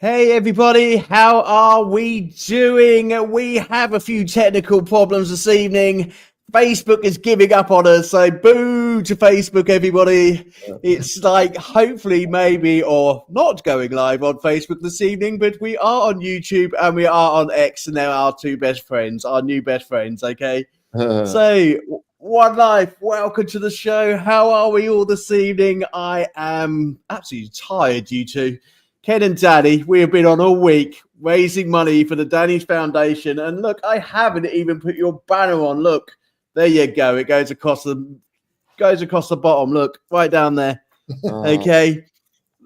Hey everybody, how are we doing? We have a few technical problems this evening. Facebook is giving up on us, so boo to Facebook, everybody. It's like hopefully, maybe, or not going live on Facebook this evening, but we are on YouTube and we are on X, and they're our two best friends, our new best friends, okay? So, One Life, welcome to the show. How are we all this evening? I am absolutely tired, you two. Ken and Danny, we have been on all week raising money for the Danny's Foundation. And look, I haven't even put your banner on. Look, there you go. It goes across the bottom. Look, right down there. Okay.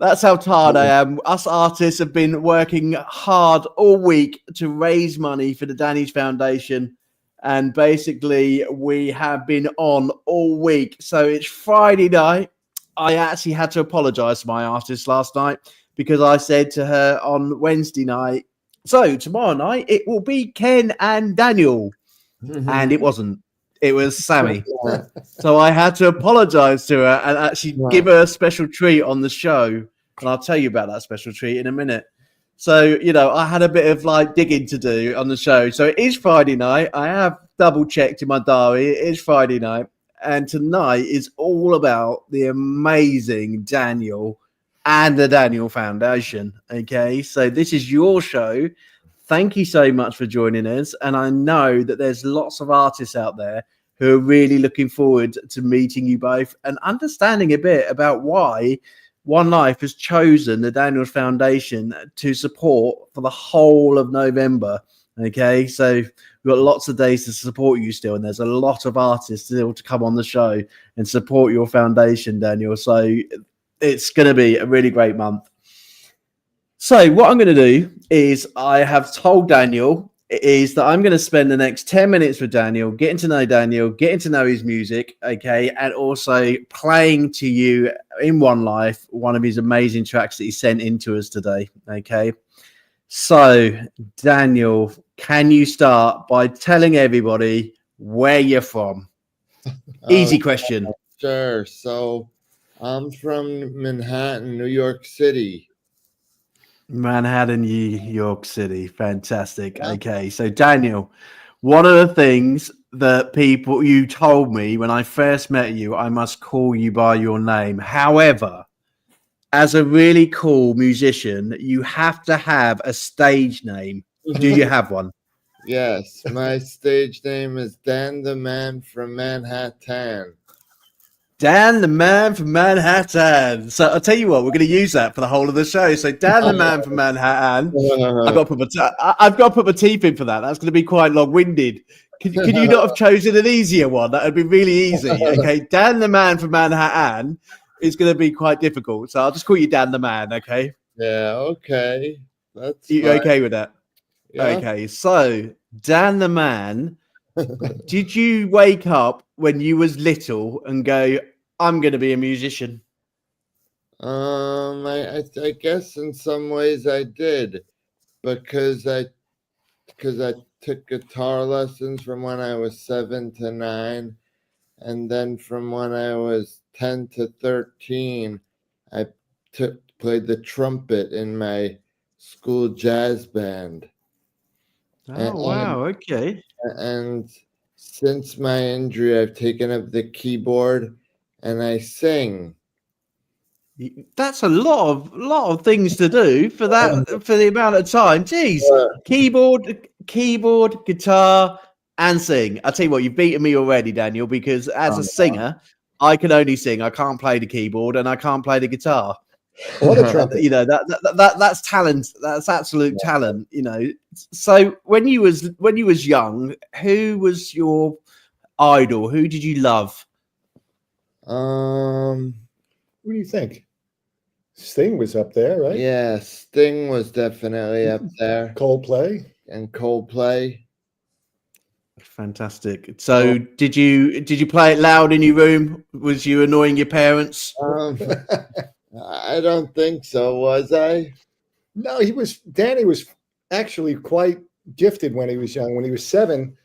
That's how tired I am. Us artists have been working hard all week to raise money for the Danny's Foundation. And basically, we have been on all week. So it's Friday night. I actually had to apologize to my artist last night because I said to her on Wednesday night, so tomorrow night it will be Ken and Daniel. And it wasn't. It was Sammy. So I had to apologize to her and actually give her a special treat on the show. And I'll tell you about that special treat in a minute. So, I had a bit of like digging to do on the show. So it is Friday night. I have double checked in my diary. It is Friday night. And tonight is all about the amazing Daniel and the Daniel Foundation. Okay. So this is your show. Thank you so much for joining us. And I know that there's lots of artists out there who are really looking forward to meeting you both and understanding a bit about why One Life has chosen the Daniels Foundation to support for the whole of November. Okay, so we've got lots of days to support you still, and there's a lot of artists still to come on the show and support your foundation, Daniel. So it's going to be a really great month. So what I'm going to do is I have told Daniel is that I'm going to spend the next 10 minutes with Daniel, getting to know his music, okay, and also playing to you in One Life one of his amazing tracks that he sent in to us today, okay? So, Daniel, can you start by telling everybody where you're from? Easy question. Sure. So, I'm from Manhattan, New York City. Manhattan, New York City. Fantastic. Yeah. Okay. So, Daniel, one of the things that you told me when I first met you, I must call you by your name. However, as a really cool musician, you have to have a stage name. Do you have one? Yes. My stage name is Dan the Man from Manhattan. Dan the Man from Manhattan. So I'll tell you what, we're going to use that for the whole of the show. So Dan the Man from Manhattan. I've got to put my teeth in for that. That's going to be quite long-winded. Could you not have chosen an easier one? That would be really easy. Okay, Dan the Man from Manhattan is going to be quite difficult. So I'll just call you Dan the Man. Okay. Yeah. Okay. That's you fine. Okay with that? Yeah. Okay. So Dan the Man. Did you wake up when you was little and go, I'm going to be a musician? I guess in some ways I did, because I took guitar lessons from when I was 7 to 9, and then from when I was 10 to 13, I played the trumpet in my school jazz band. Wow, okay. And since my injury, I've taken up the keyboard and I sing. That's a lot of things to do for the amount of time. Jeez, keyboard, guitar, and sing. I'll tell you what, you've beaten me already, Daniel, because as a singer, I can only sing. I can't play the keyboard and I can't play the guitar. Or the trumpet. That's talent. That's absolute talent. So when you was young, who was your idol? Who did you love? What do you think? Sting was up there, right? Yeah, Sting was definitely up there. Coldplay. Fantastic. So did you play it loud in your room? Was you annoying your parents? I don't think so. Was I? No, Danny was actually quite gifted when he was young. When he was 7,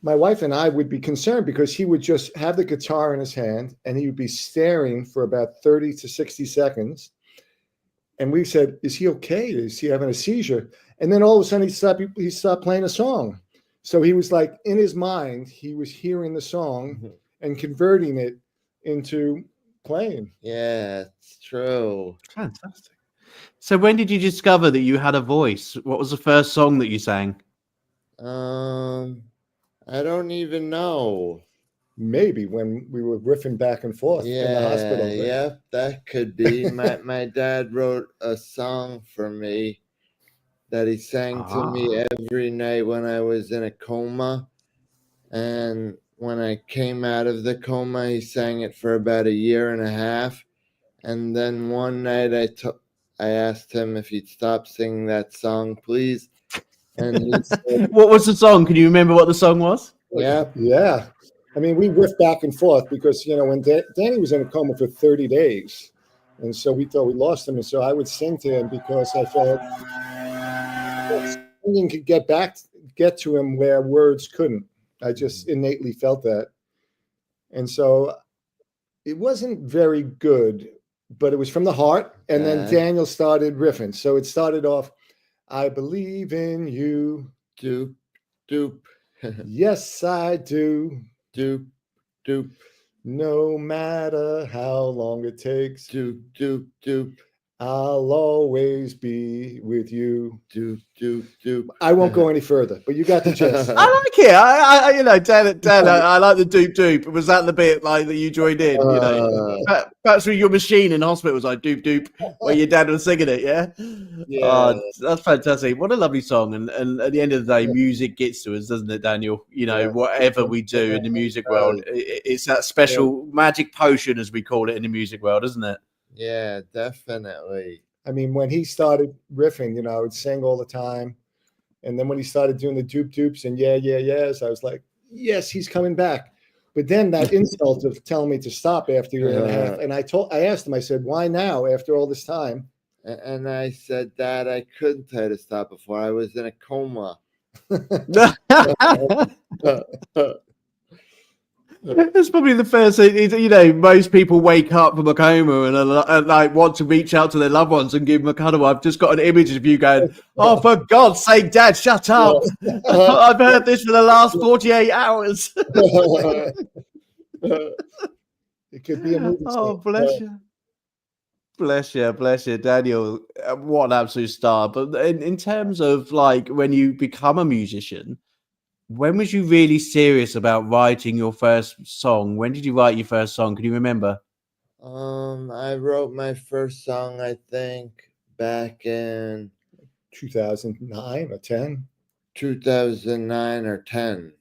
my wife and I would be concerned because he would just have the guitar in his hand and he would be staring for about 30 to 60 seconds. And we said, "Is he okay? Is he having a seizure?" And then all of a sudden he stopped playing a song. So he was like, in his mind, he was hearing the song and converting it into playing. Yeah, it's true. Fantastic. So when did you discover that you had a voice? What was the first song that you sang? I don't even know. Maybe when we were riffing back and forth in the hospital. Yeah, that could be. My dad wrote a song for me that he sang to me every night when I was in a coma. And when I came out of the coma, he sang it for about 1.5 years. And then one night I asked him if he'd stop singing that song, please. And he said, What was the song? Can you remember what the song was? Yeah. I mean, we riffed back and forth because, when Danny was in a coma for 30 days. And so we thought we lost him. And so I would sing to him because I felt singing could get to him where words couldn't. I just innately felt that. And so it wasn't very good, but it was from the heart. And then Daniel started riffing. So it started off, I believe in you. Doop, doop. Yes, I do. Doop, doop. No matter how long it takes. Doop, doop, doop. I'll always be with you. Doop, doop, doop. I won't go any further, but you got the gist. I like it. Dan, I like the doop doop. Was that the bit like that you joined in? Perhaps with your machine in hospital was like doop doop, where your dad was singing it. Yeah. That's fantastic. What a lovely song. And at the end of the day, music gets to us, doesn't it, Daniel? Whatever we do in the music world, it's that special magic potion, as we call it in the music world, isn't it? Yeah, definitely. I mean, when he started riffing, I would sing all the time. And then when he started doing the doop doops and yes, I was like, yes, he's coming back. But then that insult of telling me to stop after 1.5 years. And I asked him, I said, why now after all this time? And I said, Dad, I couldn't tell you to stop before. I was in a coma. It's probably the first thing, most people wake up from a coma and like want to reach out to their loved ones and give them a cuddle. I've just got an image of you going, oh, for God's sake, Dad, shut up. I've heard this for the last 48 hours. It could be a movie. Oh, bless you. Bless you, Daniel. What an absolute star. But in terms of like when you become a musician, when was you really serious about writing your first song? When did you write your first song? Can you remember? I wrote my first song, I think, back in 2009 or 10. 2009 or 10.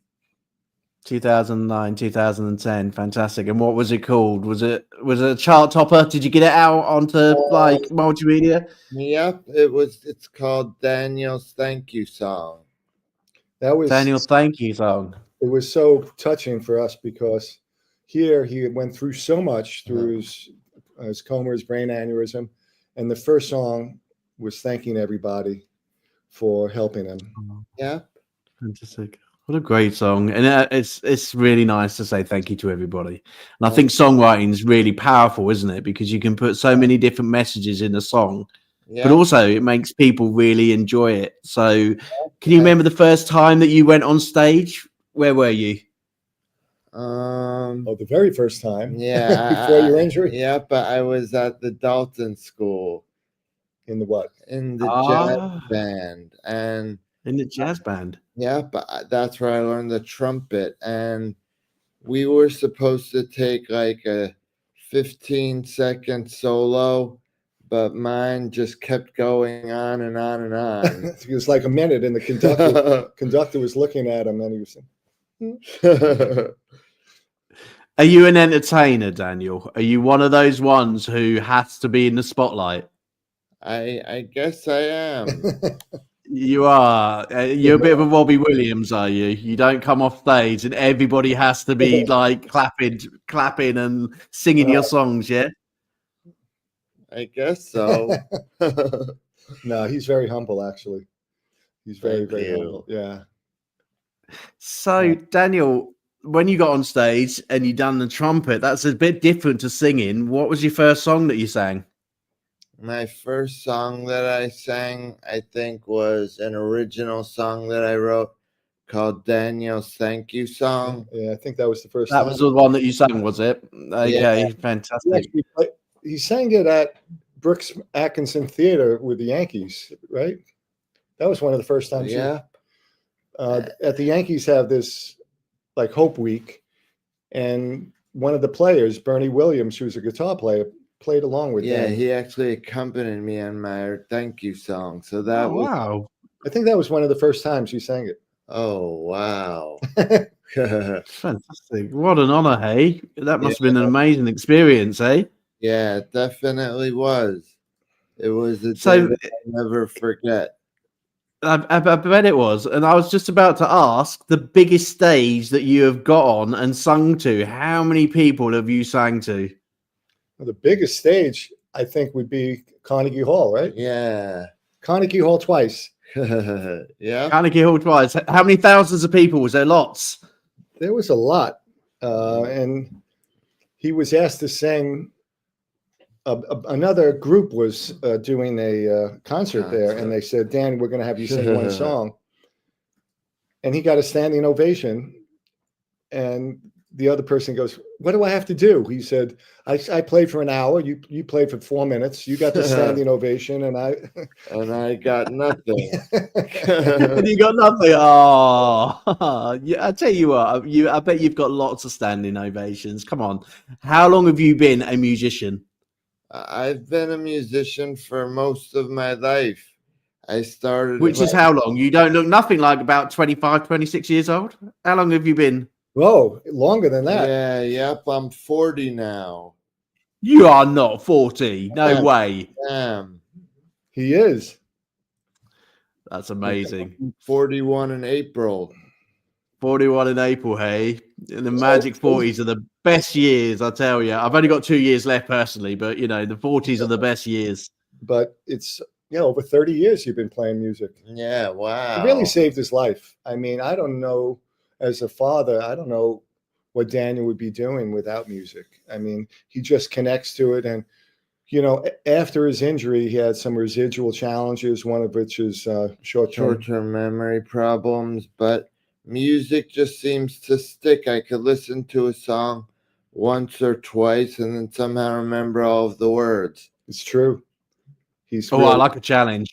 2009, 2010. Fantastic. And what was it called? Was it a chart topper? Did you get it out onto like multimedia? Yep, it's called Daniel's Thank You Song. That was Daniel's Thank You Song. It was so touching for us because here he went through so much through his coma, his brain aneurysm, and the first song was thanking everybody for helping him. Yeah, fantastic. What a great song. And it's really nice to say thank you to everybody. And I think songwriting is really powerful, isn't it? Because you can put so many different messages in a song. Yeah. But also it makes people really enjoy it. So can you remember the first time that you went on stage? Where were you? The very first time. Yeah. Before your injury? Yeah, but I was at the Dalton School. In the what? In the jazz band. And in the jazz band? Yeah, but that's where I learned the trumpet. And we were supposed to take like a 15-second solo, but mine just kept going on and on and on. It was like a minute, and the conductor was looking at him, and he was Are you an entertainer, Daniel? Are you one of those ones who has to be in the spotlight? I guess I am. You are. You're a bit of a Robbie Williams, are you? You don't come off stage and everybody has to be like clapping and singing your songs, yeah? I guess so. No, he's very humble, actually. He's very humble. Yeah. So, Daniel, when you got on stage and you done the trumpet, that's a bit different to singing. What was your first song that you sang? My first song that I sang, I think, was an original song that I wrote called Daniel's Thank You Song. Yeah, I think that was the first That time. was the one that you sang, was it? Okay, He, fantastic. he sang it at Brooks Atkinson Theater with the Yankees, right? That was one of the first times. Yeah. At the Yankees have this like Hope Week, and one of the players, Bernie Williams, who's a guitar player, played along with Yeah, them. he actually accompanied me on my thank you song. So that was, wow. I think that was one of the first times you sang it. oh, wow. Fantastic. What an honor, hey? That must have been an Yeah. amazing experience, eh? Yeah, it definitely was. It was a day So that I'll never forget. I bet it was. And I was just about to ask the biggest stage that you have got on and sung to. How many people have you sang to? Well, the biggest stage, I think, would be Carnegie Hall, right? Yeah. Carnegie Hall twice. Yeah. Carnegie Hall twice. How many thousands of people? Was there lots? There was a lot. And he was asked to sing. Another group was doing a concert there, and they said, Dan, we're going to have you sing one song. And he got a standing ovation. And the other person goes, what do I have to do? He said, I played for an hour. You played for 4 minutes. You got the standing ovation, and I got nothing. And you got nothing. Oh, yeah, I tell you what, I bet you've got lots of standing ovations. Come on. How long have you been a musician? I've been a musician for most of my life. I started. Which is how long? You don't look nothing like about 25, 26 years old. How long have you been? Whoa, longer than that. Yeah, yep. I'm 40 now. You are not 40. No way. Damn. He is. That's amazing. 41 in April. 41 in April, hey? And the magic 40s are the best years, I tell you. I've only got 2 years left personally, but, you know, the 40s are the best years. But it's, over 30 years you've been playing music. Yeah, wow. It really saved his life. I mean, I don't know, as a father, I don't know what Daniel would be doing without music. I mean, he just connects to it. And, after his injury, he had some residual challenges, one of which is short-term memory problems, but music just seems to stick. I could listen to a song once or twice and then somehow remember all of the words. It's true. I like a challenge.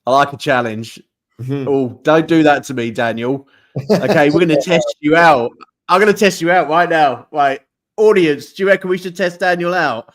Oh, don't do that to me, Daniel. Okay, we're going to test you out. I'm going to test you out right now. Right, audience, do you reckon we should test Daniel out?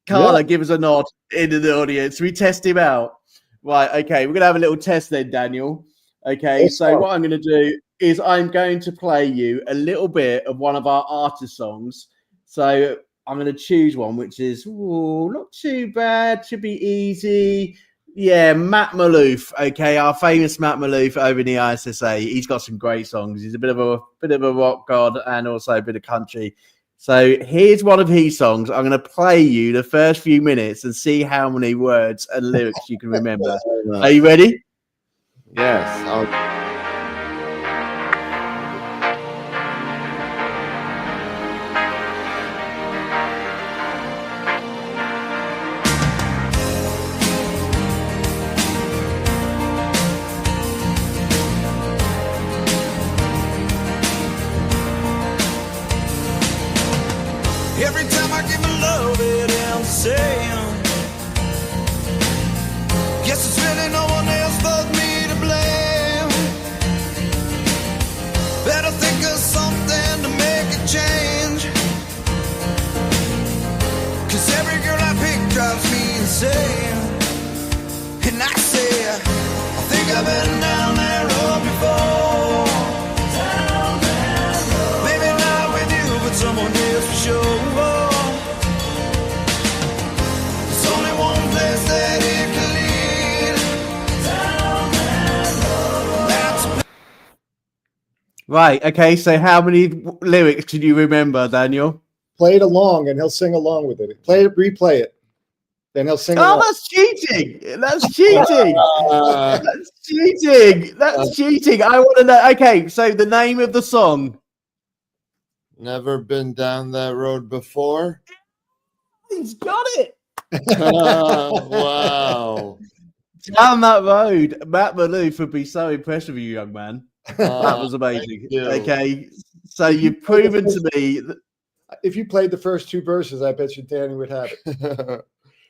Carla, give us a nod into the audience. We test him out. Right, okay, we're going to have a little test then, Daniel. Okay, so what I'm going to do is I'm going to play you a little bit of one of our artist songs. So I'm going to choose one, which is not too bad. Should be easy. Yeah, Matt Maloof. Okay, our famous Matt Maloof over in the ISSA. He's got some great songs. He's a bit of a rock god and also a bit of country. So here's one of his songs. I'm going to play you the first few minutes and see how many words and lyrics you can remember. Are you ready? Yes. Every time I give my love, it ends the same. Guess it's really no one else but me to blame. Better think of something to make a change. 'Cause every girl I pick drives me insane. And I say, I think I've been down that road before. Down that road. Maybe not with you, but someone else for sure. Right, okay, so how many lyrics can you remember, Daniel? Play it along and he'll sing along with it. Replay it. Then he'll sing along. That's cheating. That's cheating. That's cheating. That's cheating. I want to know. Okay, so the name of the song. Never been down that road before. He's got it. Wow. Down that road, Matt Maloof would be so impressed with you, young man. That was amazing. you. Okay, so If you you've proven to me. If you played the first two verses, I bet you Danny would have it.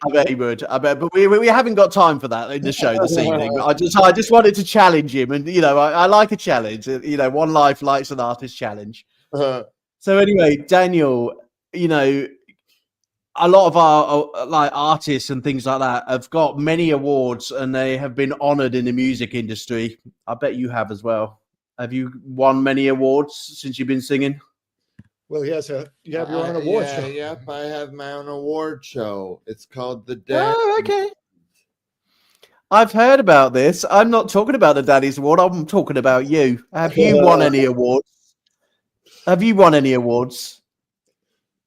I bet he would. I bet, but we haven't got time for that in the show this evening. But I just wanted to challenge him, and I like a challenge. One life likes an artist challenge. So anyway, Daniel, a lot of our like artists and things like that have got many awards, and they have been honoured in the music industry. I bet you have as well. Have you won many awards since you've been singing? Well, you have your own award show. Yep, I have my own award show. It's called the Oh, okay. I've heard about this. I'm not talking about the Daddy's Award. I'm talking about you. Have you won any awards? Have you won any awards?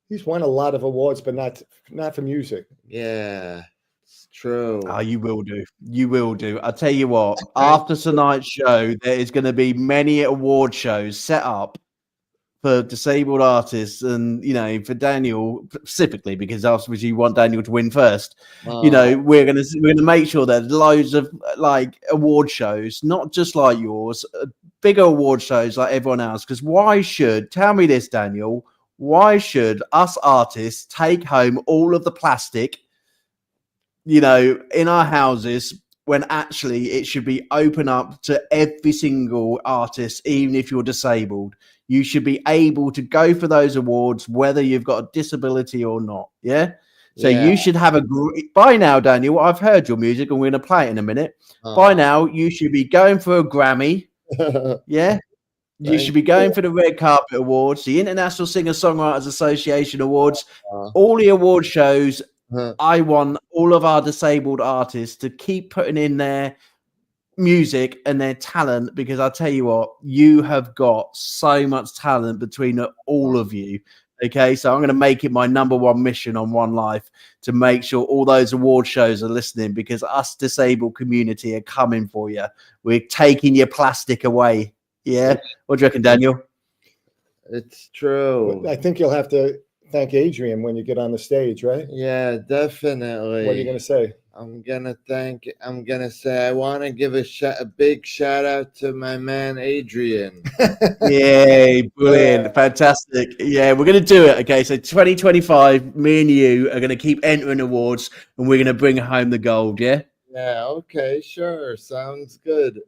He's won a lot of awards, but not for music. Yeah, it's true. Oh, you will do. You will do. I'll tell you what. After tonight's show, there is going to be many award shows set up for disabled artists, and for Daniel specifically, because obviously you want Daniel to win first. We're gonna make sure there's loads of like award shows, not just like yours, bigger award shows like everyone else. Because tell me this, Daniel? Why should us artists take home all of the plastic, in our houses, when actually it should be open up to every single artist, even if you're disabled? You should be able to go for those awards, whether you've got a disability or not. Yeah. So you should have by now, Daniel, I've heard your music and we're going to play it in a minute. By now, you should be going for a Grammy. Yeah. You should be going for the Red Carpet Awards, the International Singer-Songwriters Association Awards, all the award shows. I want all of our disabled artists to keep putting in their music and their talent, because I'll tell you what, you have got so much talent between all of you. Okay, so I'm going to make it my number one mission on One Life to make sure all those award shows are listening, because us disabled community are coming for you. We're taking your plastic away. Yeah, what do you reckon, Daniel? It's true. I think you'll have to thank Adrian when you get on the stage, right? Yeah, definitely. What are you going to say? I'm gonna say I want to give a big shout out to my man Adrian. Yeah, brilliant, fantastic. Yeah, we're gonna do it. Okay, so 2025, me and you are gonna keep entering awards, and we're gonna bring home the gold. Yeah. Yeah. Okay. Sure. Sounds good.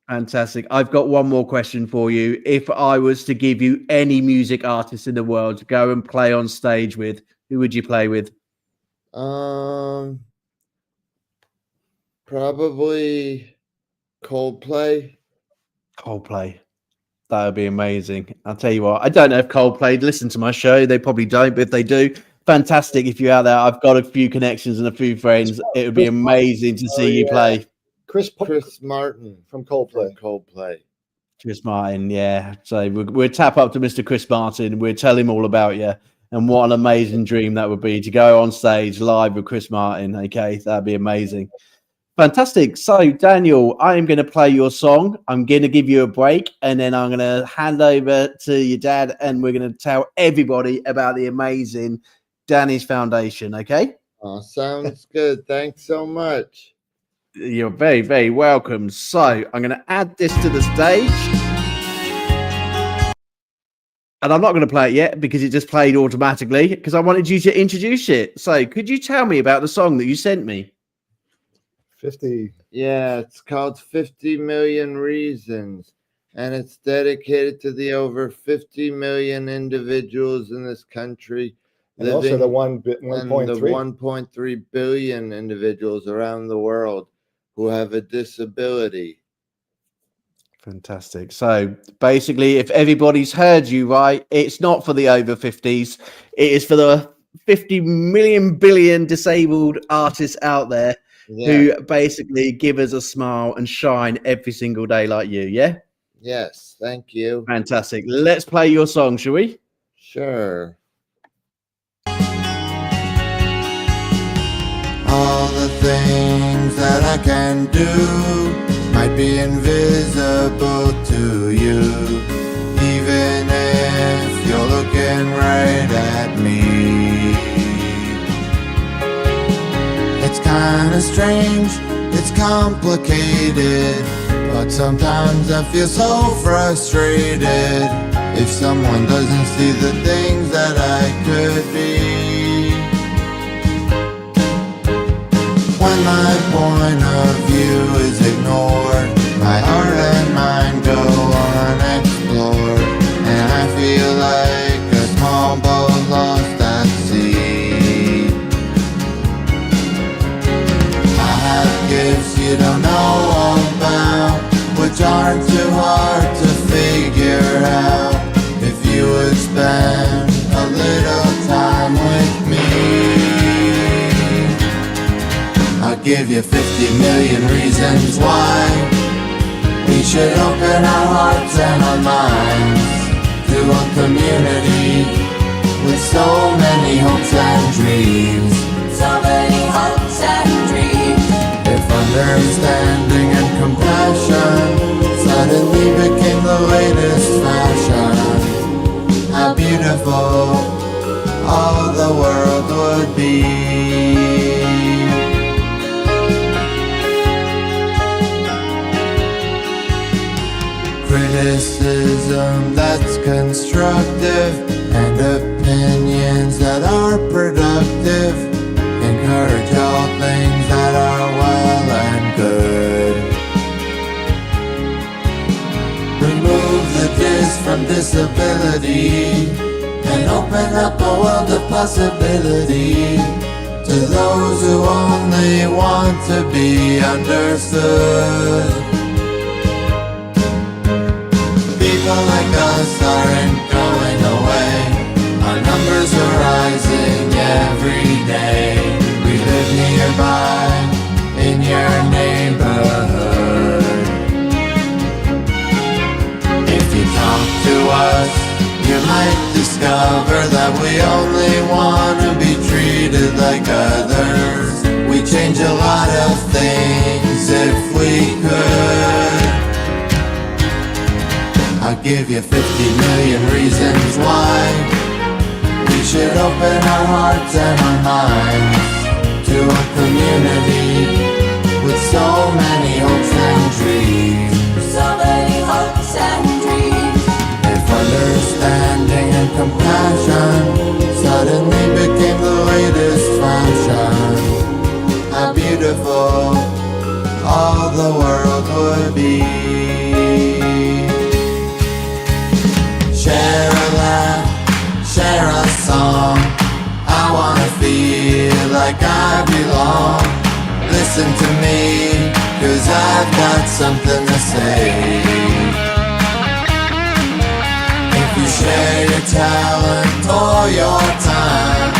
Fantastic. I've got one more question for you. If I was to give you any music artist in the world to go and play on stage with, who would you play with? Probably Coldplay. Coldplay. That would be amazing. I'll tell you what, I don't know if Coldplay listen to my show. They probably don't, but if they do, fantastic. If you're out there, I've got a few connections and a few friends. It would be amazing to see you play. Chris Martin from Coldplay. Chris Martin, yeah. So we'll tap up to Mr. Chris Martin. We'll tell him all about you. And what an amazing dream that would be to go on stage live with Chris Martin. Okay, that'd be amazing. Fantastic. So, Daniel, I am going to play your song. I'm going to give you a break, and then I'm going to hand over to your dad, and we're going to tell everybody about the amazing Danny's Foundation. Okay? Oh, sounds good. Thanks so much. You're very, very welcome. So, I'm going to add this to the stage. And I'm not going to play it yet because it just played automatically, because I wanted you to introduce it. So, could you tell me about the song that you sent me? 50. Yeah, it's called 50 Million Reasons, and it's dedicated to the over 50 million individuals in this country, and also the 1.3 billion individuals around the world who have a disability. Fantastic. So basically, if everybody's heard you right, it's not for the over 50s. It is for the 50 million billion disabled artists out there. Yeah. Who basically give us a smile and shine every single day like you, yeah? Yes, thank you. Fantastic. Let's play your song, shall we? Sure. All the things that I can do might be invisible to you, even if you're looking right at me. kinda strange, it's complicated, but sometimes I feel so frustrated if someone doesn't see the things that I could be. When my point of view is ignored, my heart and mind go unexplored, and I feel like a small boat lost at sea. I have gifts you don't know about, which aren't too hard to figure out if you would spend a little time with me. I'll give you 50 million reasons why we should open our hearts and our minds to a community with so many hopes and dreams. So many hopes and dreams. If understanding and compassion suddenly became the latest fashion, how beautiful all the world would be. Criticism that's constructive and opinions that are productive encourage all things that are well and good. Remove the dis from disability and open up a world of possibility to those who only want to be understood. People like us aren't going away. Our numbers are rising every day. We live nearby in your neighborhood. If you talk to us, you might discover that we only want to be treated like others. We change a lot of things if we could. I'll give you 50 million reasons why we should open our hearts and our minds to a community with so many hopes and dreams. So many hopes and dreams. If understanding and compassion suddenly became the latest fashion, how beautiful all the world would be. Share a laugh, share a song. I wanna feel like I belong. Listen to me, 'cause I've got something to say. If you share your talent or your time,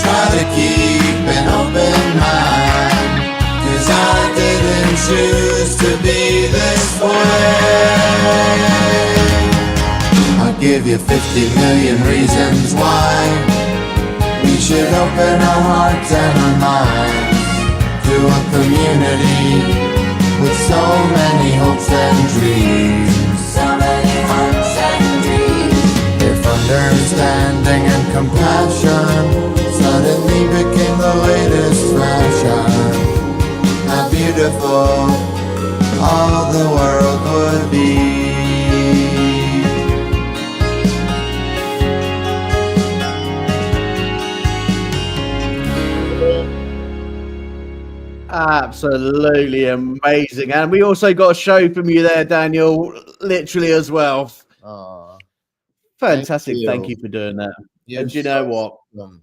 try to keep an open mind, 'cause I didn't choose to be this way. I'll give you 50 million reasons why we should open our hearts and our minds to a community with so many hopes and dreams. So many hopes and dreams. If understanding and compassion suddenly became the latest fashion, how beautiful all the world would be. Absolutely amazing. And we also got a show from you there, Daniel, literally as well. Aww. Fantastic. Thank Thank you. you for doing that. You're And you know so what? welcome.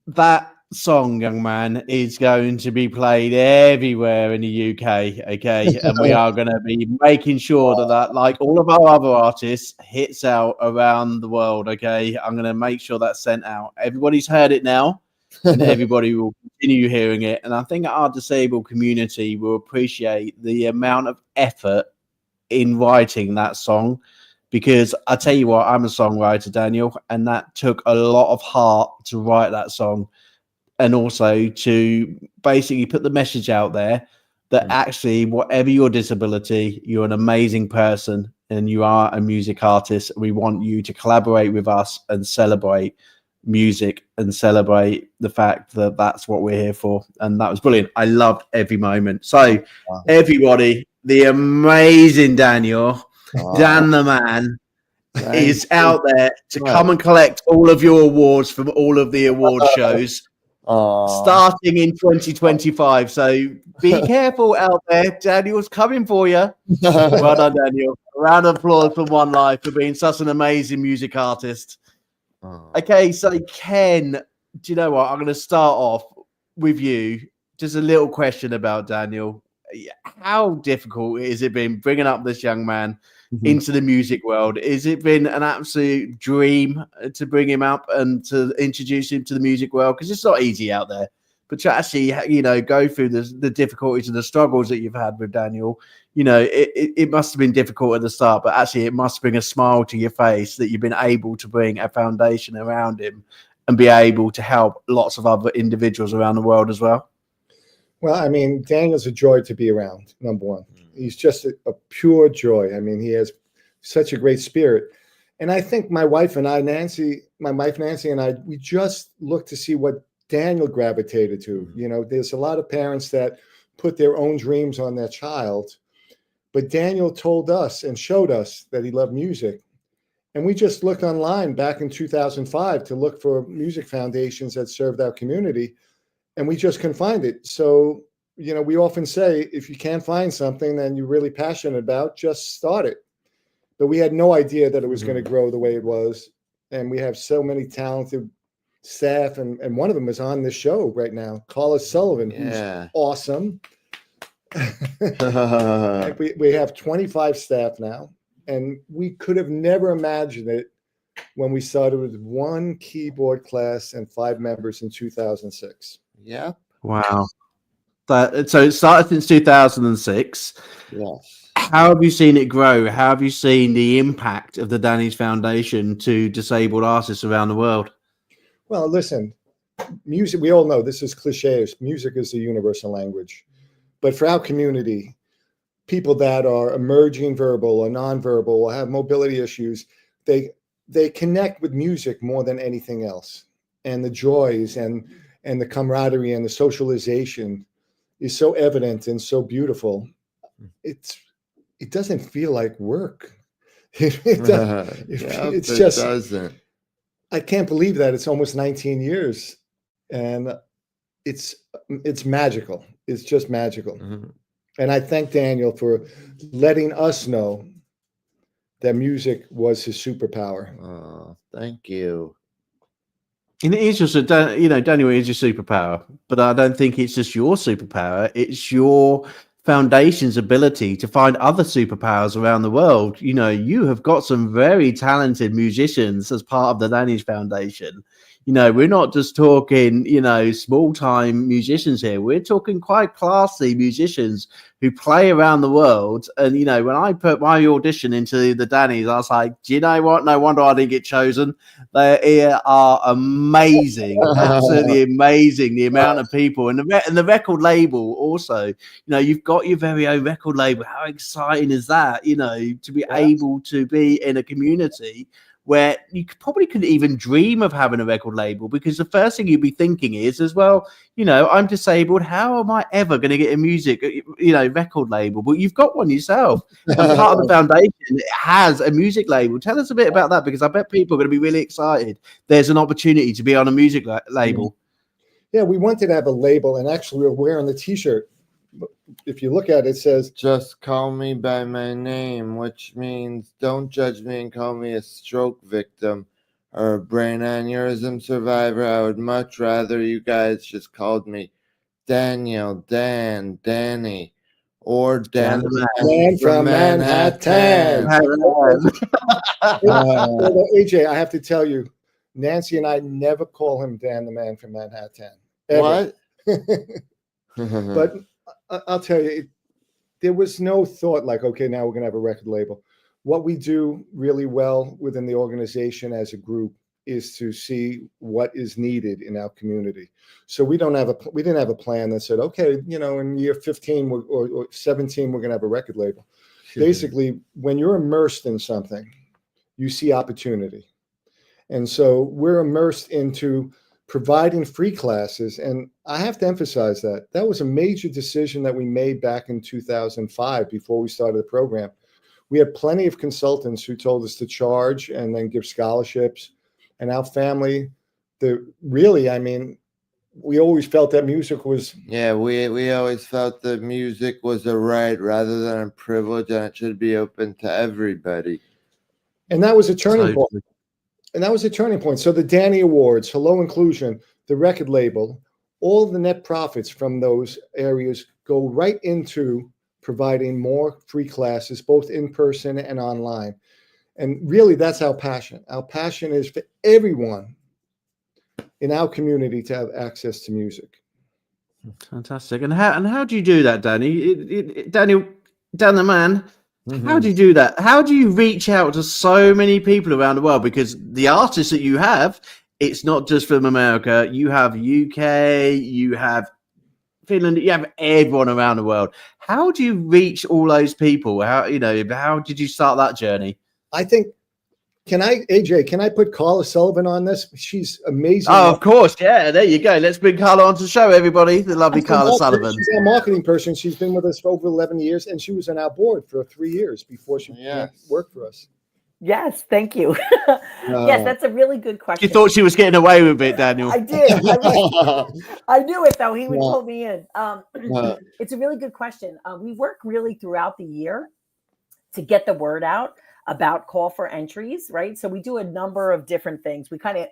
That song, young man, is going to be played everywhere in the UK. Okay. And we are going to be making sure that, like all of our other artists, hits out around the world. Okay. I'm going to make sure that's sent out. Everybody's heard it now. And everybody will continue hearing it. And I think our disabled community will appreciate the amount of effort in writing that song, because I tell you what, I'm a songwriter, Daniel, and that took a lot of heart to write that song, and also to basically put the message out there that actually, whatever your disability, you're an amazing person and you are a music artist. We want you to collaborate with us and celebrate music and celebrate the fact that that's what we're here for. And that was brilliant. I loved every moment. So, everybody, the amazing Daniel, Dan the man, is out there to come and collect all of your awards from all of the award shows starting in 2025. So be careful out there. Daniel's coming for you. Well done, Daniel. A round of applause from One Life for being such an amazing music artist. Okay, so Ken, do you know what? I'm going to start off with you. Just a little question about Daniel. How difficult has it been bringing up this young man into the music world? Has it been an absolute dream to bring him up and to introduce him to the music world? Because it's not easy out there. But to actually, go through the difficulties and the struggles that you've had with Daniel, it must have been difficult at the start, but actually it must bring a smile to your face that you've been able to bring a foundation around him and be able to help lots of other individuals around the world as well. Well, I mean, Daniel's a joy to be around, number one. He's just a pure joy. I mean, he has such a great spirit. And I think my wife Nancy and I, we just look to see what Daniel gravitated to. There's a lot of parents that put their own dreams on their child, but Daniel told us and showed us that he loved music. And we just looked online back in 2005 to look for music foundations that served our community, and we just couldn't find it. So, we often say, if you can't find something that you're really passionate about, just start it. But we had no idea that it was going to grow the way it was. And we have so many talented staff, and one of them is on this show right now, Carla Sullivan, who's awesome. we have 25 staff now, and we could have never imagined it when we started with one keyboard class and 5 members in 2006. Yeah. Wow. So it started since 2006. Yes. How have you seen it grow? How have you seen the impact of the Danny's Foundation to disabled artists around the world? Well, listen, music, we all know this is cliches. Music is the universal language. But for our community, people that are emerging verbal or nonverbal or have mobility issues, they connect with music more than anything else. And the joys and the camaraderie and the socialization is so evident and so beautiful. It doesn't feel like work. It doesn't. I can't believe that it's almost 19 years, and it's magical. It's just magical. Mm-hmm. And I thank Daniel for letting us know that music was his superpower. Oh, thank you. And it is just Daniel is your superpower, but I don't think it's just your superpower. It's your foundation's ability to find other superpowers around the world. You have got some very talented musicians as part of the Danny's Foundation. We're not just talking, small-time musicians here. We're talking quite classy musicians who play around the world. And, when I put my audition into the Danny's, I was like, do you know what? No wonder I didn't get chosen. They are amazing, absolutely amazing, the amount of people. And the record label also, you've got your very own record label. How exciting is that, to be able to be in a community where you probably couldn't even dream of having a record label, because the first thing you'd be thinking is, as well, I'm disabled. How am I ever going to get a music, record label? But you've got one yourself. And part of the foundation has a music label. Tell us a bit about that, because I bet people are going to be really excited. There's an opportunity to be on a music label. Yeah, we wanted to have a label, and actually we're wearing the T-shirt. If you look at it, it says, "Just call me by my name," which means don't judge me and call me a stroke victim or a brain aneurysm survivor. I would much rather you guys just called me Daniel, Dan, Danny, or Dan from Manhattan. AJ, I have to tell you, Nancy and I never call him Dan the Man from Manhattan. Ever. What? But I'll tell you, there was no thought like, okay, now we're going to have a record label. What we do really well within the organization as a group is to see what is needed in our community. So we didn't have a plan that said, okay, in year 15 or 17, we're going to have a record label. Basically, when you're immersed in something, you see opportunity. And so we're immersed into providing free classes. And I have to emphasize that that was a major decision that we made back in 2005 before we started the program. We had plenty of consultants who told us to charge and then give scholarships. And our family, I mean, we always felt that music was. Yeah, we always felt that music was a right rather than a privilege, and it should be open to everybody. And that was a turning point. Totally. And that was a turning point. So the Danny Awards, Hello Inclusion, the record label, all the net profits from those areas go right into providing more free classes, both in person and online. And really, that's our passion. Our passion is for everyone in our community to have access to music. Fantastic. And how do you do that, Danny? Daniel, Dan the man. Mm-hmm. How do you do that? How do you reach out to so many people around the world? Because the artists that you have, it's not just from America. You have UK, you have Finland, you have everyone around the world. How do you reach all those people? How did you start that journey? I think, can I put Carla Sullivan on this? She's amazing. Oh, of course. Yeah, there you go. Let's bring Carla on to the show, everybody. The lovely Carla Sullivan. She's our marketing person. She's been with us for over 11 years, and she was on our board for 3 years before she worked for us. Yes, thank you. Yes, that's a really good question. You thought she was getting away with it, Daniel. I did. I knew it, though. He would pull me in. It's a really good question. We work really throughout the year to get the word out about call for entries, right? So we do a number of different things. We kind of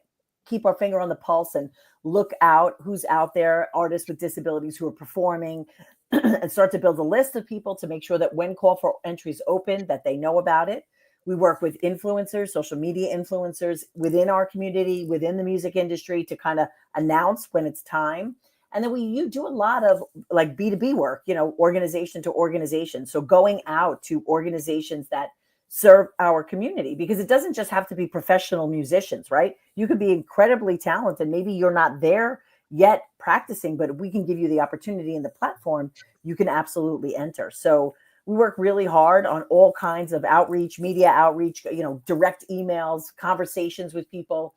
keep our finger on the pulse and look out who's out there, artists with disabilities who are performing, and start to build a list of people to make sure that when call for entries open, that they know about it. We work with influencers, social media influencers within our community, within the music industry, to kind of announce when it's time. And then you do a lot of like B2B work, organization to organization. So going out to organizations that serve our community, because it doesn't just have to be professional musicians, right? You could be incredibly talented. Maybe you're not there yet practicing, but if we can give you the opportunity and the platform, you can absolutely enter. So we work really hard on all kinds of outreach, media outreach, direct emails, conversations with people,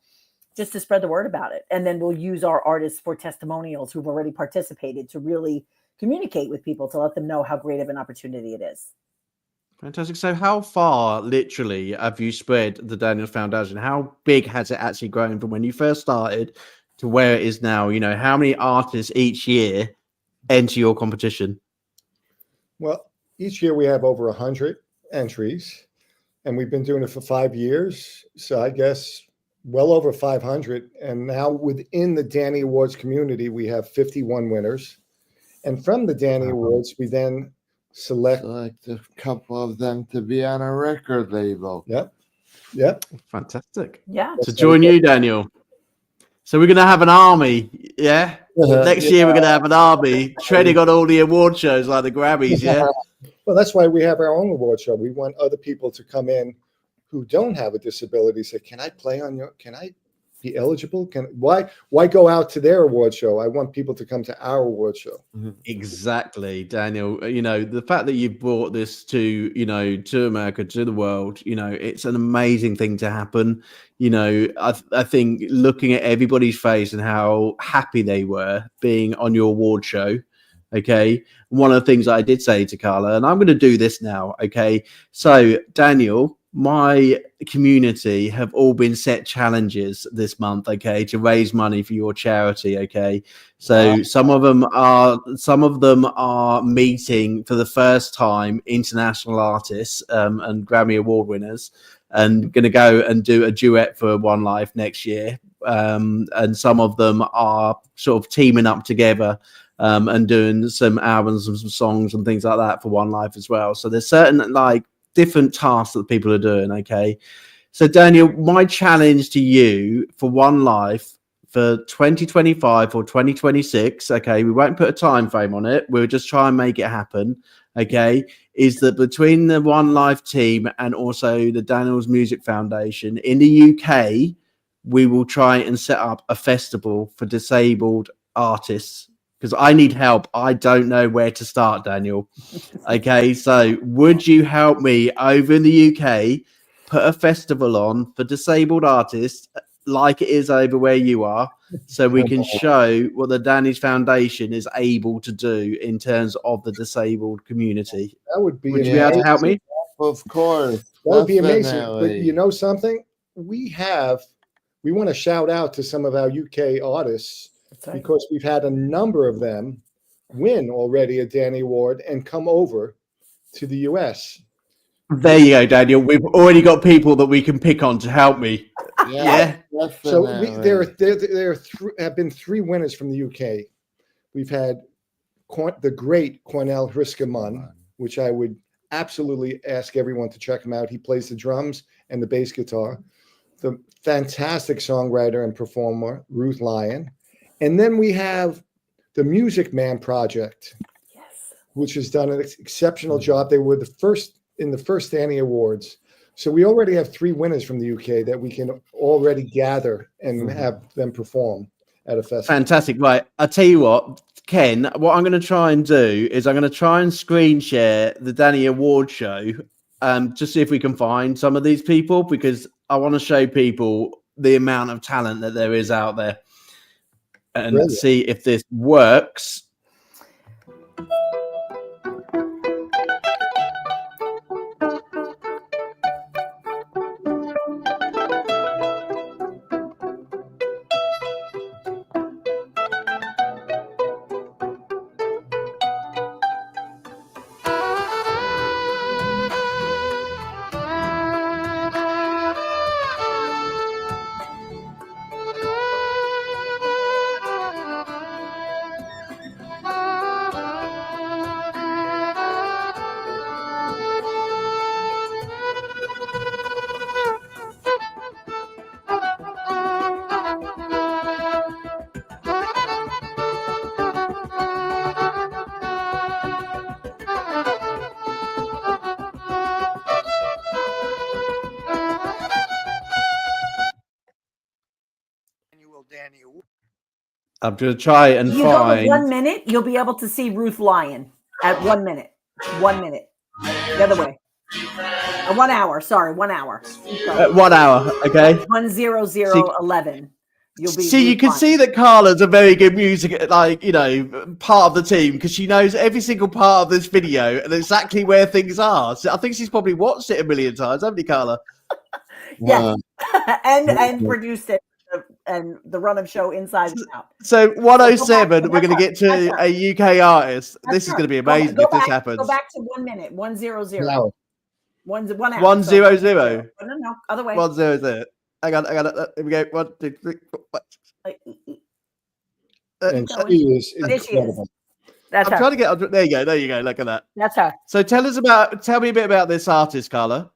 just to spread the word about it. And then we'll use our artists for testimonials who've already participated to really communicate with people, to let them know how great of an opportunity it is. Fantastic. So how far, literally, have you spread the Daniels Foundation? How big has it actually grown from when you first started to where it is now? How many artists each year enter your competition? Well, each year we have over 100 entries, and we've been doing it for 5 years. So I guess well over 500. And now within the Danny Awards community, we have 51 winners. And from the Danny Awards, we then select a couple of them to be on a record label. Yep. Fantastic. Yeah. To join you, Daniel. So we're going to have an army, yeah? Next year we're going to have an army treading on all the award shows like the Grammys, yeah? Well, that's why we have our own award show. We want other people to come in who don't have a disability, say, can I play on can I be eligible? Why go out to their award show? I want people to come to our award show. Exactly, Daniel. The fact that you've brought this to America, to the world, it's an amazing thing to happen. I think looking at everybody's face and how happy they were being on your award show. Okay. One of the things I did say to Carla, and I'm going to do this now. Okay. So Daniel, my community have all been set challenges this month, okay, to raise money for your charity, okay. So some of them are meeting for the first time international artists and Grammy Award winners, and going to go and do a duet for One Life next year. And some of them are sort of teaming up together and doing some albums and some songs and things like that for One Life as well. So there's certain different tasks that people are doing. Okay. So Daniel, my challenge to you for One Life for 2025 or 2026, okay, we won't put a time frame on it. We'll just try and make it happen. Okay. Is that between the One Life team and also the Daniels Music Foundation in the UK, we will try and set up a festival for disabled artists, because I need help. I don't know where to start, Daniel. Okay, so would you help me over in the UK put a festival on for disabled artists like it is over where you are, so we can show what the Danny's Foundation is able to do in terms of the disabled community. That would be Would you be able to help me? Of course. That would be amazing. But definitely. you know something? We want to shout out to some of our UK artists That's right. because we've had a number of them win already a Danny Award and come over to the US. There you go, Daniel. We've already got people that we can pick on to help me. Yeah. So Definitely. have been 3 winners from the UK. We've had the great Cornell Hriscamun, which I would absolutely ask everyone to check him out. He plays the drums and the bass guitar. The fantastic songwriter and performer, Ruth Lyon. And then we have the Music Man Project, which has done an exceptional job. They were the first Annie Awards. So we already have 3 winners from the UK that we can already gather and have them perform at a festival. Fantastic. Right. I'll tell you what, Ken, what I'm going to try and do is I'm going to try and screen share the Danny Award show to see if we can find some of these people, because I want to show people the amount of talent that there is out there and Brilliant. see if this works. I'm going to try and You go to find. 1 minute, you'll be able to see Ruth Lyon at 1 minute. 1 minute. The other way. 1 hour. Sorry, 1 hour. 1 hour. Okay. 10011. You'll be. See, you Ruth can Lyon. see that Carla's a very good music, like, you know, part of the team, because she knows every single part of this video and exactly where things are. So I think she's probably watched it a million times, haven't you, Carla? Yes. and produced it and the run of show inside and out. So 107, Go we're back- going to get to that's right. a UK artist. That's This is right. going to be Go- amazing go if this back- happens. Go back to 1 minute. 100. Wow. 1 hour. 100. No, other way. 100. I got it. Here we go. 1, 2, 3, 4, 5. And going. she is There she is. incredible. That's I'm her. trying to get. There you go. Look at that. That's her. So tell me a bit about this artist, Carla.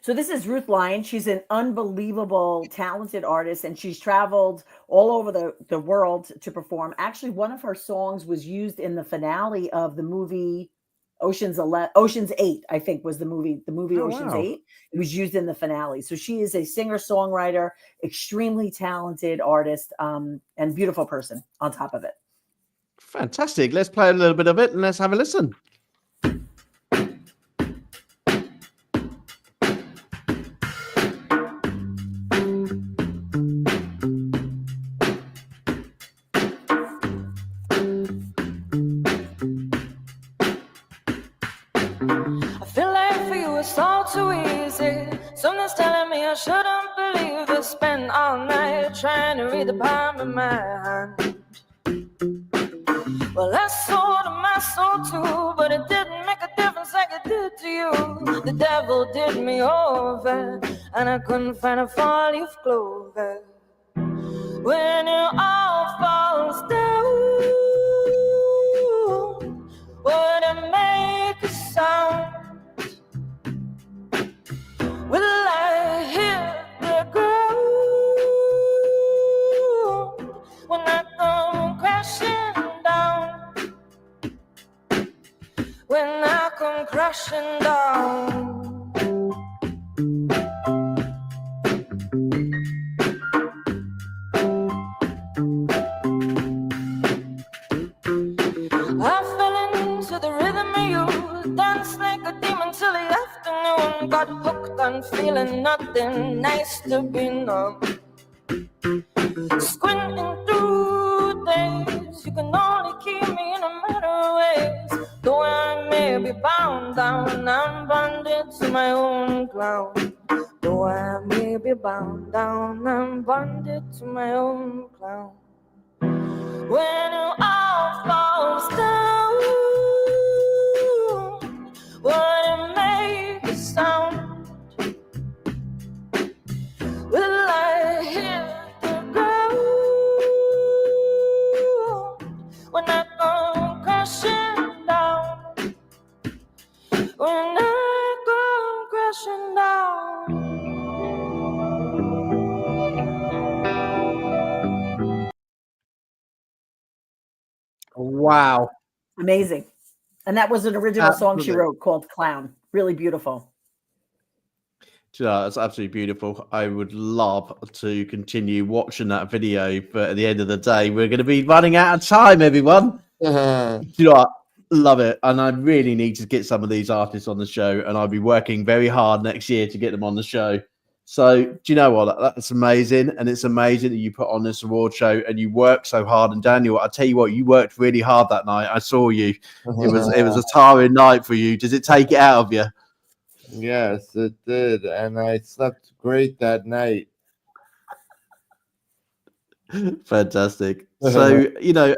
So this is Ruth Lyon. She's an unbelievable, talented artist, and she's traveled all over the world to perform. Actually, one of her songs was used in the finale of the movie Ocean's 8, I think was the movie Ocean's wow. 8. It was used in the finale. So she is a singer-songwriter, extremely talented artist, and beautiful person on top of it. Fantastic. Let's play a little bit of it and let's have a listen. I feel like for you it's all too easy. Something's telling me I shouldn't believe this. Spend all night trying to read the palm of my hand. Well, I sold my soul too, but it didn't make a difference like it did to you. The devil did me over, and I couldn't find a four-leaf clover. When it all falls down, would it make a sound? Will I hit the ground when I come crashing down? When I come crashing down. I fell into the rhythm of you, danced like a demon till the afternoon. Got hooked on feeling nothing, nice to be numb. Squinting through things, you can only keep me in a matter of ways. Though I may be bound down, I'm bonded to my own clown. Though I may be bound down, I'm bonded to my own clown. When it all falls down, would it make a sound? Will I hit the ground when I come crashing down? When I come crashing down. Wow. Amazing. And that was an original song she Absolutely. wrote called Clown. Really beautiful. It's absolutely beautiful. I would love to continue watching that video, but at the end of the day, we're going to be running out of time, everyone. Do you know what? Love it. And I really need to get some of these artists on the show, and I'll be working very hard next year to get them on the show. So do you know what? That's amazing. And it's amazing that you put on this award show and you work so hard. And Daniel, I tell you what, you worked really hard that night. I saw you. It was a tiring night for you. Does it take it out of you? Yes, it did. And I slept great that night. Fantastic. So, you know,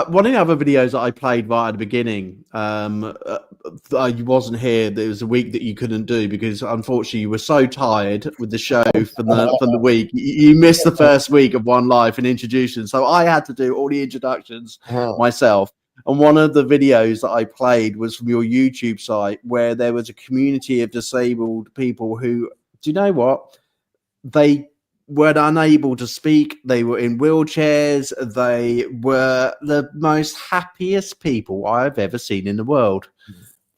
one of the other videos that I played right at the beginning, you wasn't here. There was a week that you couldn't do because unfortunately you were so tired with the show from the week. You missed the first week of One Life and introduction. So I had to do all the introductions myself. And one of the videos that I played was from your YouTube site where there was a community of disabled people who, do you know what? They were unable to speak. They were in wheelchairs. They were the most happiest people I've ever seen in the world.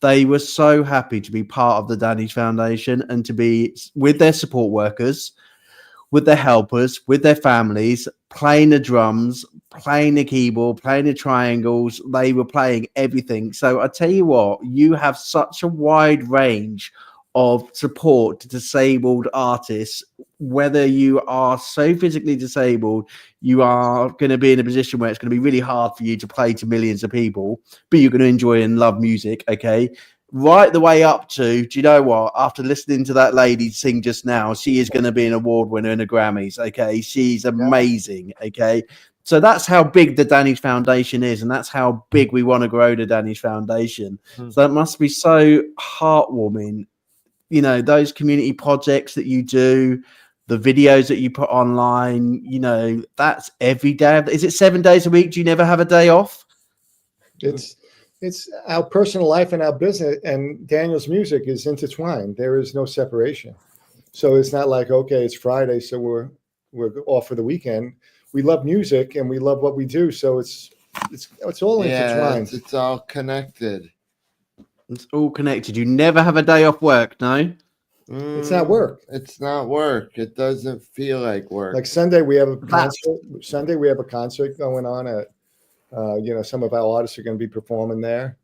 They were so happy to be part of the Danish Foundation and to be with their support workers, with their helpers, with their families, playing the drums, playing the keyboard, playing the triangles. They were playing everything. So I tell you what, you have such a wide range of support to disabled artists. Whether you are so physically disabled, you are going to be in a position where it's going to be really hard for you to play to millions of people, but you're going to enjoy and love music, okay? Right the way up to, do you know what? After listening to that lady sing just now, she is going to be an award winner in the Grammys, okay? She's amazing, okay? So that's how big the Danish Foundation is, and that's how big we want to grow the Danish Foundation. So it must be so heartwarming, you know, those community projects that you do, the videos that you put online, you know, that's every day. Is it 7 days a week? Do you never have a day off? It's our personal life and our business, and Daniel's music is intertwined. There is no separation. So it's not like, okay, it's Friday, so we're off for the weekend. We love music and we love what we do. So it's all intertwined. It's all connected. It's all connected. You never have a day off work, no? It's not work. It's not work. It doesn't feel like work. Like Sunday, we have a concert. Sunday, we have a concert going on at, you know, some of our artists are going to be performing there.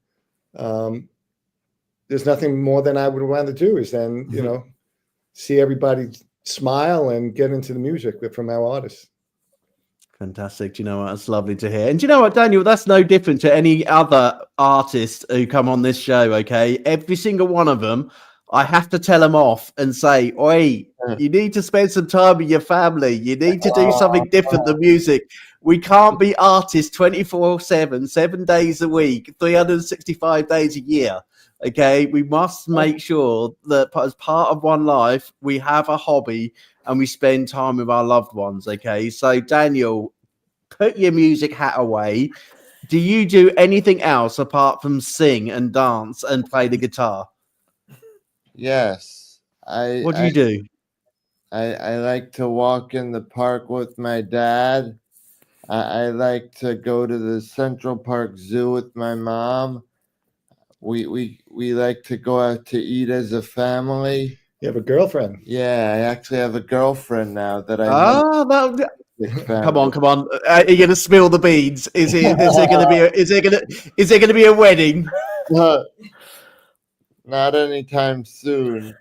There's nothing more than I would want to do is then, you know, see everybody smile and get into the music from our artists. Fantastic. Do you know what? That's lovely to hear. And do you know what, Daniel? That's no different to any other artist who come on this show, okay? Every single one of them, I have to tell them off and say, oi, you need to spend some time with your family. You need to do something different than music. We can't be artists 24/7, 7 days a week, 365 days a year. Okay, we must make sure that as part of One Life, we have a hobby and we spend time with our loved ones. Okay, so Daniel, put your music hat away. Do you do anything else apart from sing and dance and play the guitar? Yes. What do you do? I like to walk in the park with my dad. I like to go to the Central Park Zoo with my mom. We like to go out to eat as a family. You have a girlfriend? Yeah, I actually have a girlfriend now that I. Come on! Are you gonna spill the beans? Is there gonna be a wedding? Not anytime soon.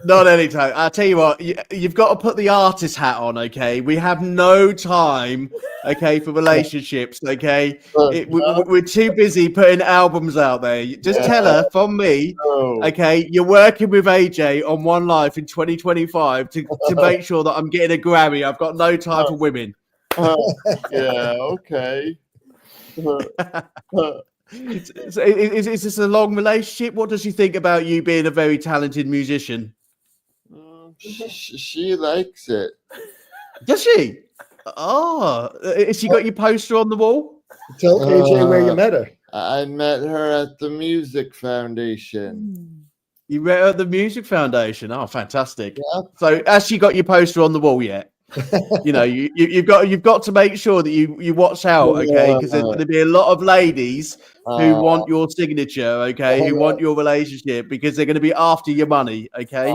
Not anytime. I'll tell you what, you've got to put the artist hat on, okay? We have no time, okay, for relationships, okay? We're too busy putting albums out there. Just tell her from me, okay, you're working with AJ on One Life in 2025 to make sure that I'm getting a Grammy. I've got no time for women. Yeah, okay. So is this a long relationship? What does she think about you being a very talented musician? She likes it. Does she? Oh, has she got your poster on the wall? Tell AJ where you met her. I met her at the Music Foundation. You met her at the Music Foundation. Oh, fantastic! Yep. So, has she got your poster on the wall yet? You know, you've got to make sure that you watch out, okay? Because there's going to be a lot of ladies who want your signature, okay? Who want your relationship because they're going to be after your money, okay?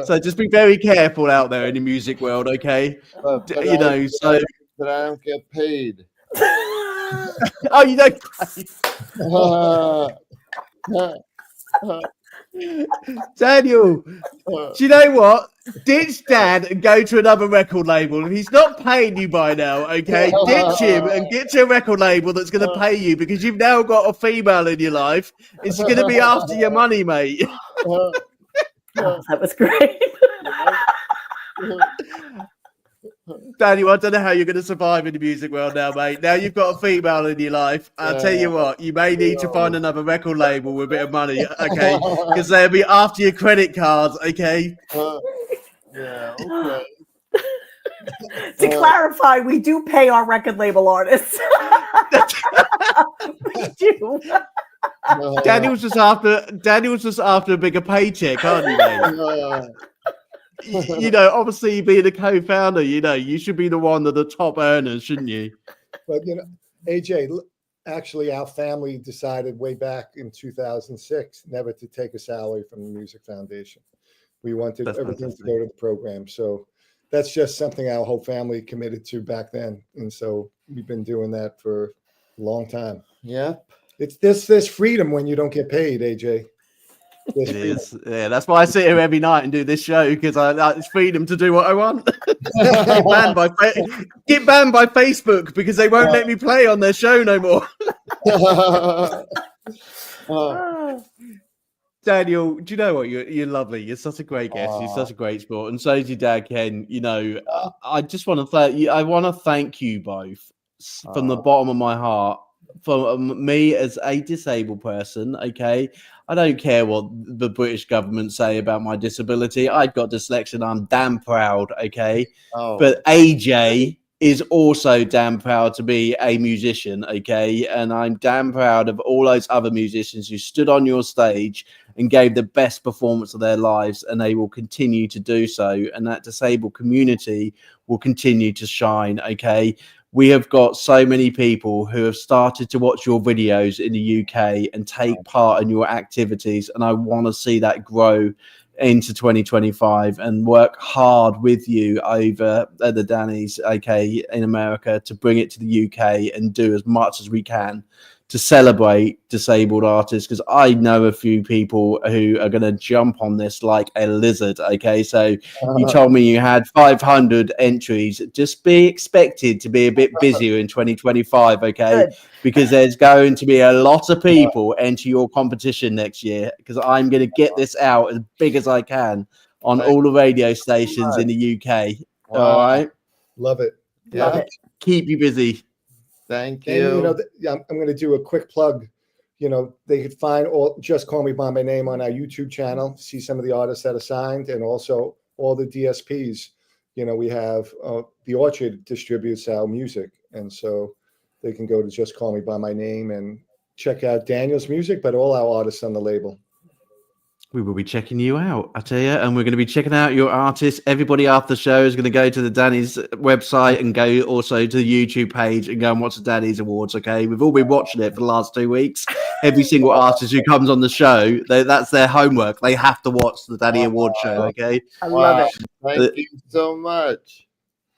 So just be very careful out there in the music world, okay? But You know, so but I don't get paid. oh, you don't. Daniel, do you know what? Ditch Dad and go to another record label. If he's not paying you by now, okay, ditch him and get to a record label that's going to pay you because you've now got a female in your life. It's going to be after your money, mate. Oh, that was great. Daniel, I don't know how you're going to survive in the music world now, mate. Now you've got a female in your life. I'll tell you what, you may need to find another record label with a bit of money, okay? Because they'll be after your credit cards, okay? Yeah, okay. To clarify, we do pay our record label artists. We do. Daniel's just after a bigger paycheck, aren't you, mate? You know, obviously being a co-founder, you know, you should be the one of the top earners, shouldn't you? But you know, AJ, actually, our family decided way back in 2006 never to take a salary from the Music Foundation. We wanted everything to go to the program, so that's just something our whole family committed to back then, and so we've been doing that for a long time. Yeah, it's this freedom when you don't get paid, AJ. It is. Yeah, that's why I sit here every night and do this show because it's freedom to do what I want. Get banned by Facebook because they won't let me play on their show no more. Daniel, do you know what? You're lovely. You're such a great guest. You're such a great sport, and so is your dad, Ken. You know, I just want to thank you. I want to thank you both from the bottom of my heart. For me as a disabled person, okay, I don't care what the British government say about my disability. I've got dyslexia and I'm damn proud, okay? But AJ is also damn proud to be a musician, okay? And I'm damn proud of all those other musicians who stood on your stage and gave the best performance of their lives, and they will continue to do so. And that disabled community will continue to shine, okay? We have got so many people who have started to watch your videos in the UK and take part in your activities. And I want to see that grow into 2025 and work hard with you over at the Danny's, okay, in America to bring it to the UK and do as much as we can to celebrate disabled artists, because I know a few people who are going to jump on this like a lizard. Okay, so you told me you had 500 entries. Just be expected to be a bit busier in 2025, okay? Good. Because there's going to be a lot of people enter your competition next year, because I'm going to get this out as big as I can on all the radio stations in the UK. Wow. All right, love it. Yeah, love it. Keep you busy. Thank you. And, you know, I'm going to do a quick plug. You know, they could find Just Call Me By My Name on our YouTube channel, see some of the artists that are signed, and also all the DSPs. You know, we have the Orchard distributes our music, and so they can go to Just Call Me By My Name and check out Daniel's music, but all our artists on the label. We will be checking you out, I tell you, and we're going to be checking out your artists. Everybody after the show is going to go to the Danny's website and go also to the YouTube page and go and watch the Danny's Awards, okay? We've all been watching it for the last 2 weeks. Every single artist who comes on the show, that's their homework. They have to watch the Danny Award show, okay? I love it. Thank you so much.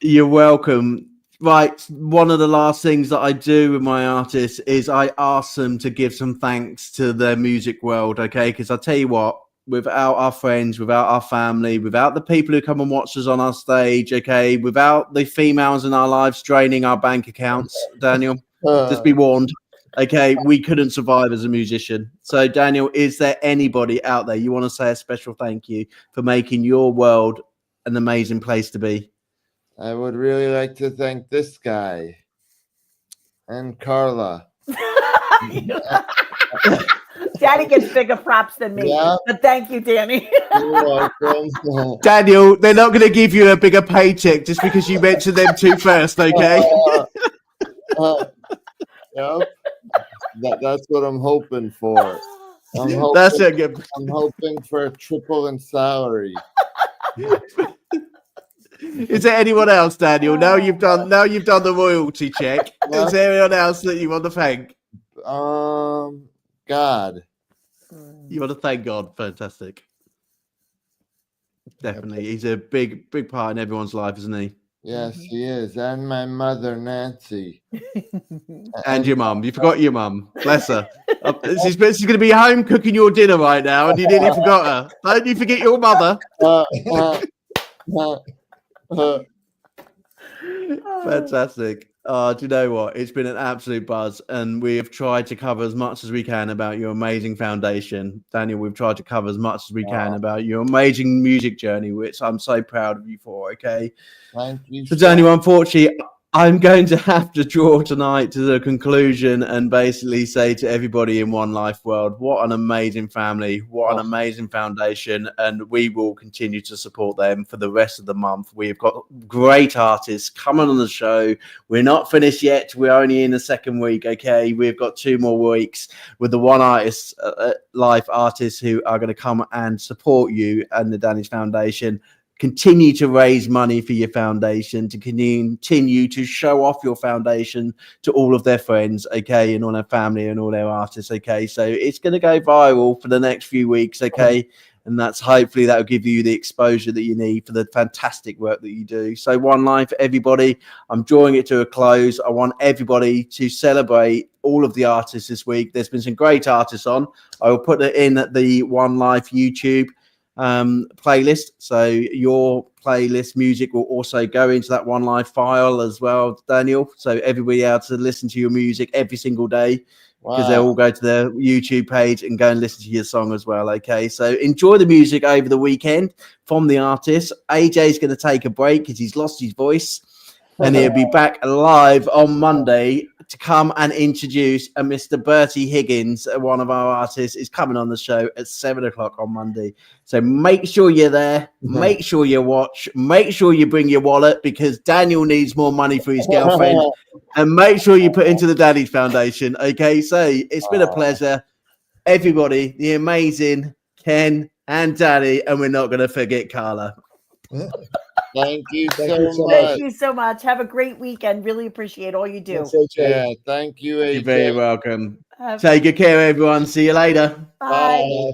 You're welcome. Right, one of the last things that I do with my artists is I ask them to give some thanks to their music world, okay? Because I tell you what, without our friends, without our family, without the people who come and watch us on our stage, okay, without the females in our lives draining our bank accounts, Daniel, just be warned, okay, we couldn't survive as a musician. So, Daniel, is there anybody out there you want to say a special thank you for making your world an amazing place to be? I would really like to thank this guy and Carla. Danny gets bigger props than me. Yeah. But thank you, Danny. You're welcome. Daniel, they're not going to give you a bigger paycheck just because you mentioned them two first, okay? Yep. That's what I'm hoping for. That's a good. I'm hoping for a triple in salary. Is there anyone else, Daniel? Now you've done the royalty check. Is there anyone else that you want to thank? God. You want to thank God? Fantastic. Definitely, he's a big part in everyone's life, isn't he? Yes, he is, and my mother Nancy, and your mum. You forgot your mum. Bless her. She's going to be home cooking your dinner right now, and you nearly forgot her. Don't you forget your mother? Fantastic. Do you know what? It's been an absolute buzz, and we have tried to cover as much as we can about your amazing foundation. Daniel, we've tried to cover as much as we can about your amazing music journey, which I'm so proud of you for, okay? Thank you. So, Daniel, unfortunately, I'm going to have to draw tonight to the conclusion and basically say to everybody in One Life World, what an amazing family, what an amazing foundation, and we will continue to support them for the rest of the month. We've got great artists coming on the show. We're not finished yet. We're only in the second week, okay? We've got 2 more weeks with the One Artist Life artists who are going to come and support you and the Danish Foundation. Continue to raise money for your foundation, to continue to show off your foundation to all of their friends, okay, and all their family and all their artists, okay. So it's going to go viral for the next few weeks, okay, and that's hopefully that will give you the exposure that you need for the fantastic work that you do. So One Life, everybody, I'm drawing it to a close. I want everybody to celebrate all of the artists this week. There's been some great artists on. I will put it in the One Life YouTube playlist, so your playlist music will also go into that One Life file as well, Daniel, so everybody able to listen to your music every single day, because they'll all go to their YouTube page and go and listen to your song as well, okay? So enjoy the music over the weekend from the artist. AJ's going to take a break because he's lost his voice, and he'll be back live on Monday to come and introduce Mr. Bertie Higgins, one of our artists, is coming on the show at 7:00 on Monday. So make sure you're there. Make sure you watch. Make sure you bring your wallet, because Daniel needs more money for his girlfriend. And make sure you put into the Daddy's Foundation. Okay, so it's been a pleasure. Everybody, the amazing Ken and Danny, and we're not going to forget Carla. Thank you so much. Thank you so much. Have a great weekend. Really appreciate all you do. Yeah, thank you, AJ. You're very welcome. Take good care, everyone. See you later. Bye. Bye.